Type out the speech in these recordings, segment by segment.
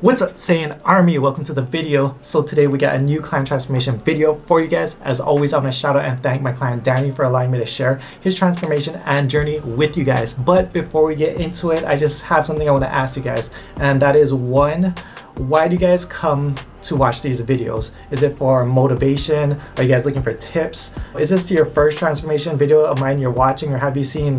What's up, Saiyan Army? Welcome to the video. So today we got a new client transformation video for you guys. As always, I want to shout out and thank my client Danny for allowing me to share his transformation and journey with you guys. But before we get into it, I just have something I want to ask you guys, and that is one, why do you guys come to watch these videos? Is it for motivation? Are you guys looking for tips? Is this your first transformation video of mine you're watching, or have you seen,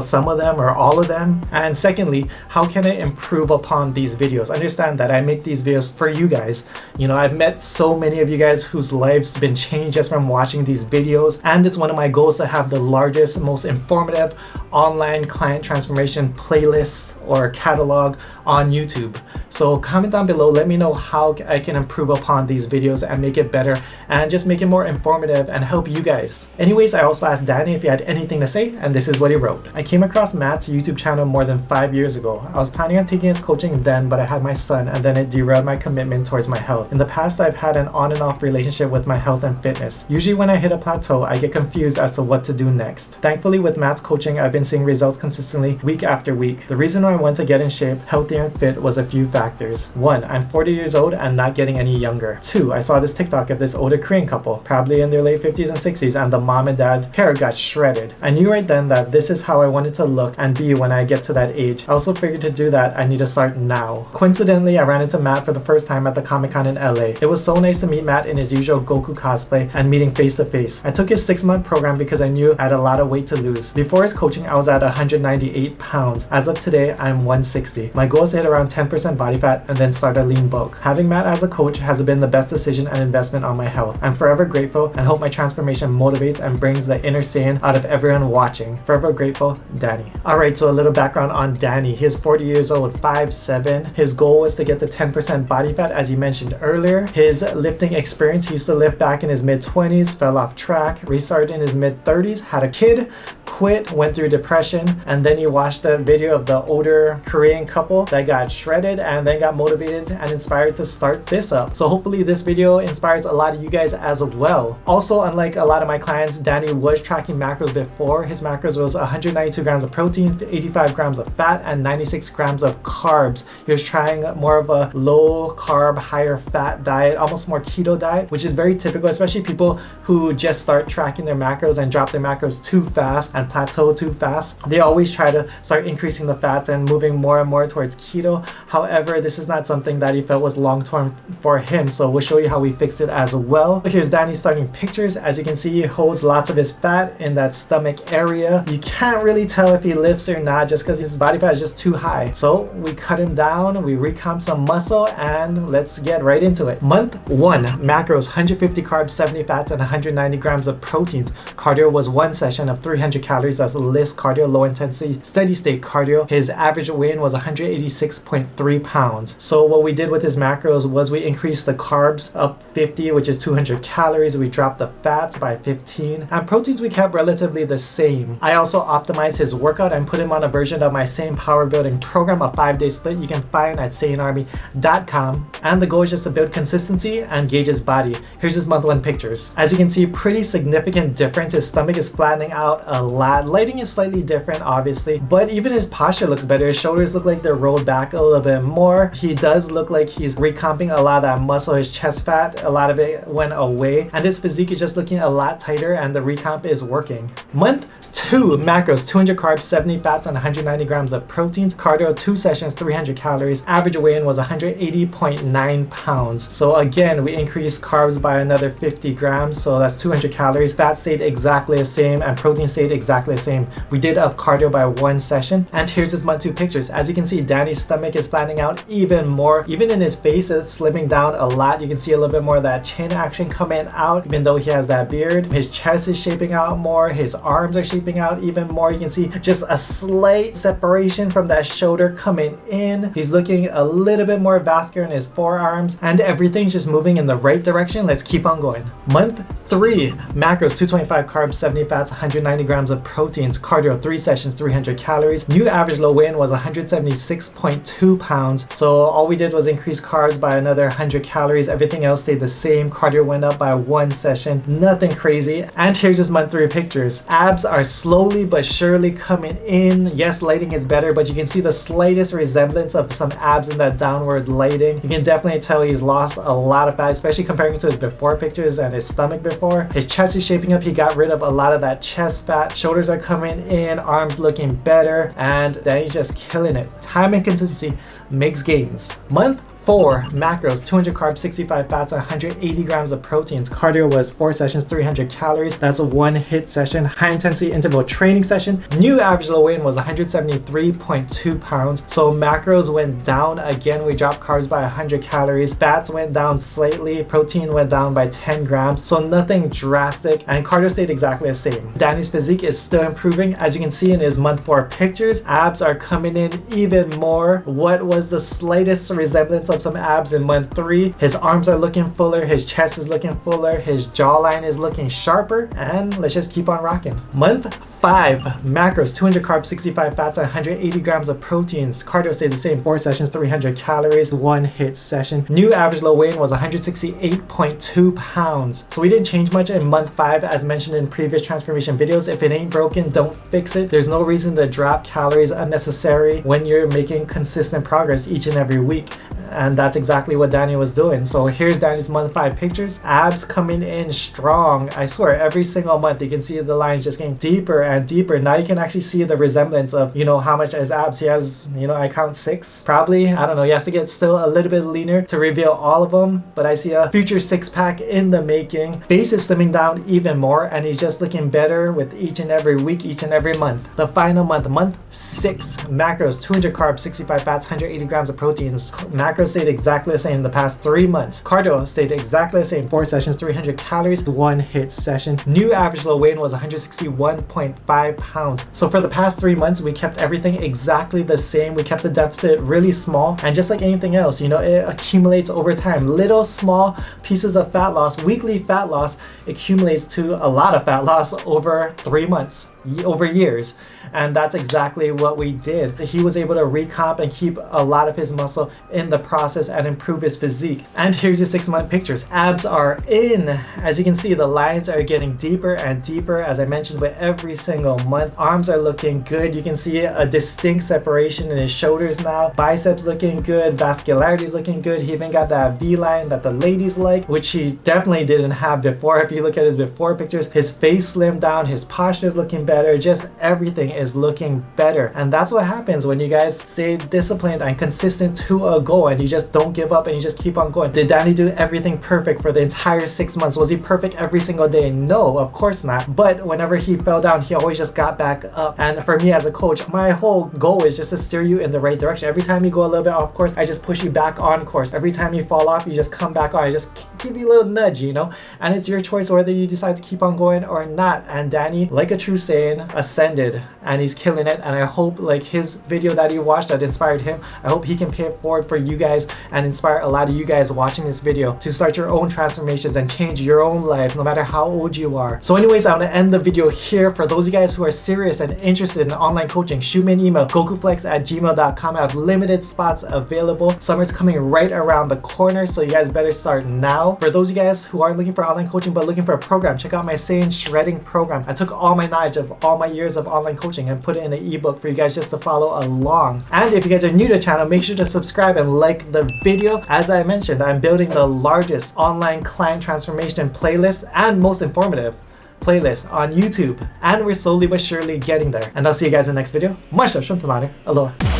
some of them or all of them? And secondly, how can I improve upon these videos? Understand that I make these videos for you guys. I've met so many of you guys whose lives been changed just from watching these videos, and it's one of my goals to have the largest, most informative online client transformation playlist or catalog on YouTube. So comment down below, let me know how I can improve upon these videos and make it better and just make it more informative and help you guys. Anyways, I also asked Danny if he had anything to say, and this is what he wrote. I came across Matt's YouTube channel more than 5 years ago. I was planning on taking his coaching then, but I had my son and then it derailed my commitment towards my health. In the past, I've had an on and off relationship with my health and fitness. Usually when I hit a plateau, I get confused as to what to do next. Thankfully, with Matt's coaching, I've been seeing results consistently week after week. The reason why I want to get in shape, healthy and fit was a few factors. 1, I'm 40 years old and not getting any younger. 2, I saw this TikTok of this older Korean couple, probably in their late 50s and 60s, and the mom and dad hair got shredded. I knew right then that this is how I wanted to look and be when I get to that age. I also figured to do that, I need to start now. Coincidentally, I ran into Matt for the first time at the Comic-Con in LA. It was so nice to meet Matt in his usual Goku cosplay and meeting face to face. I took his 6-month program because I knew I had a lot of weight to lose. Before his coaching, I was at 198 pounds. As of today, I'm 160. My goal is to hit around 10% body fat and then start a lean bulk. Having Matt as a coach has been the best decision and investment on my health. I'm forever grateful and hope my transformation motivates and brings the inner Saiyan out of everyone watching. Forever grateful, Danny. Alright, so a little background on Danny. He is 40 years old, 5'7". His goal was to get to 10% body fat, as you mentioned earlier. His lifting experience, he used to lift back in his mid-20s, fell off track, restarted in his mid-30s, had a kid, quit, went through depression, and then he watched a video of the older Korean couple that got shredded and then got motivated and inspired to start this up. So hopefully this video inspires a lot of you guys as well. Also, unlike a lot of my clients, Danny was tracking macros before. His macros was 192 grams of protein, 85 grams of fat, and 96 grams of carbs. He was trying more of a low carb, higher fat diet, almost more keto diet, which is very typical, especially people who just start tracking their macros and drop their macros too fast and plateau too fast. They always try to start increasing the fats and moving more and more towards keto. However, this is not something that he felt was long-term for him, so we'll show you how we fixed it as well. Here's Danny starting pictures. As you can see, he holds lots of his fat in that stomach area. You can't really tell if he lifts or not just because his body fat is just too high. So we cut him down, we recomp some muscle, and let's get right into it. Month 1, macros 150 carbs, 70 fats, and 190 grams of proteins. Cardio was 1 session of 300 calories. That's LIST cardio, low intensity, steady state cardio. His average weigh-in was 186.3 pounds. So what we did with his macros was we increased the carbs up 50, which is 200 calories. We dropped the fats by 15, and proteins we kept relatively the same. I also optimized his workout and put him on a version of my same power building program, a 5-day split you can find at SaiyanArmy.com. And the goal is just to build consistency and gauge his body. Here's his month 1 pictures. As you can see, pretty significant difference. His stomach is flattening out a lot. Lighting is slightly different, obviously, but even his posture looks better. His shoulders look like they're rolled back a little bit more. He does look like he's recomping a lot of that muscle. His chest fat, a lot of it went away, and his physique is just looking a lot tighter, and the recomp is working. Month 2, macros 200 carbs, 70 fats, and 190 grams of proteins. Cardio 2 sessions, 300 calories. Average weigh-in was 180.9 pounds. So again, we increased carbs by another 50 grams, so that's 200 calories. Fat stayed exactly the same and protein stayed exactly the same. We did up cardio by 1 session. And here's his month 2 pictures. As you can see, Danny's stomach is flattening out even more. Even in his face, it's slimming down a lot. You can see a little bit more of that chin action coming out, even though he has that beard. His chest is shaping out more. His arms are shaping out even more. You can see just a slight separation from that shoulder coming in. He's looking a little bit more vascular in his forearms, and everything's just moving in the right direction. Let's keep on going. Month 3, macros 225 carbs, 70 fats, 190 grams of of proteins. Cardio 3 sessions, 300 calories. New average low weigh-in was 176.2 pounds. So all we did was increase carbs by another 100 calories. Everything else stayed the same. Cardio went up by 1 session. Nothing crazy. And here's his month 3 pictures. Abs are slowly but surely coming in. Yes, lighting is better, but you can see the slightest resemblance of some abs in that downward lighting. You can definitely tell he's lost a lot of fat, especially comparing to his before pictures and his stomach before. His chest is shaping up. He got rid of a lot of that chest fat. Shoulders are coming in, arms looking better, and then he's just killing it. Time and consistency makes gains. Month 4 macros: 200 carbs, 65 fats, 180 grams of proteins. Cardio was 4 sessions, 300 calories. That's a 1 hit session. High intensity interval training session. New average low weigh-in was 173.2 pounds. So macros went down again. We dropped carbs by 100 calories. Fats went down slightly. Protein went down by 10 grams. So nothing drastic, and cardio stayed exactly the same. Danny's physique is still improving. As you can see in his month 4 pictures, abs are coming in even more. What was the slightest resemblance of some abs in month 3? His arms are looking fuller, his chest is looking fuller, his jawline is looking sharper, and let's just keep on rocking. Month 5 macros: 200 carbs, 65 fats, 180 grams of proteins. Cardio stayed the same, 4 sessions, 300 calories, 1 hit session. New average low weigh-in was 168.2 pounds. So we didn't change much in month 5, as mentioned in previous transformation videos. If it ain't broken, don't fix it. There's no reason to drop calories unnecessary when you're making consistent progress each and every week. And that's exactly what Danny was doing. So here's Danny's month 5 pictures. Abs coming in strong. I swear, every single month you can see the lines just getting deeper and deeper. Now you can actually see the resemblance of, you know, how much as abs he has. You know, I count 6 probably. I don't know. He has to get still a little bit leaner to reveal all of them, but I see a future 6-pack in the making. Face is slimming down even more, and he's just looking better with each and every week, each and every month. The final month, month 6 macros: 200 carbs, 65 fats, 180 grams of proteins. Macros stayed exactly the same in the past 3 months. Cardio stayed exactly the same, 4 sessions, 300 calories, 1 hit session. New average low weigh-in was 161.5 pounds. So for the past 3 months, we kept everything exactly the same. We kept the deficit really small, and just like anything else, you know, it accumulates over time. Little small pieces of fat loss, weekly fat loss, accumulates to a lot of fat loss over 3 months, over years. And that's exactly what we did. He was able to recomp and keep a lot of his muscle in the process and improve his physique. And here's your 6-month pictures. Abs are in. As you can see, the lines are getting deeper and deeper, as I mentioned, with every single month. Arms are looking good. You can see a distinct separation in his shoulders now. Biceps looking good. Vascularity is looking good. He even got that V-line that the ladies like, which he definitely didn't have before. If you look at his before pictures, his face slimmed down, his posture is looking better, just everything is looking better. And that's what happens when you guys stay disciplined and consistent to a goal, and you just don't give up and you just keep on going. Did Danny do everything perfect for the entire 6 months? Was he perfect every single day? No, of course not. But whenever he fell down, he always just got back up. And for me as a coach, my whole goal is just to steer you in the right direction. Every time you go a little bit off course, I just push you back on course. Every time you fall off, you just come back on. I just give you a little nudge, you know? And it's your choice whether you decide to keep on going or not. And Danny, like a true Saiyan, ascended, and he's killing it. And I hope, like, his video that he watched that inspired him, I hope he can pay it forward for you guys and inspire a lot of you guys watching this video to start your own transformations and change your own life, no matter how old you are. So anyways, I'm gonna end the video here. For those of you guys who are serious and interested in online coaching, shoot me an email, gokuflex@gmail.com. I have limited spots available. Summer's coming right around the corner, so you guys better start now. For those of you guys who aren't looking for online coaching but looking for a program, check out my Saiyan Shredding program. I took all my knowledge of all my years of online coaching and put it in an ebook for you guys just to follow along. And if you guys are new to the channel, make sure to subscribe and like the video. As I mentioned, I'm building the largest online client transformation playlist and most informative playlist on YouTube, and we're slowly but surely getting there. And I'll see you guys in the next video. Much love, aloha.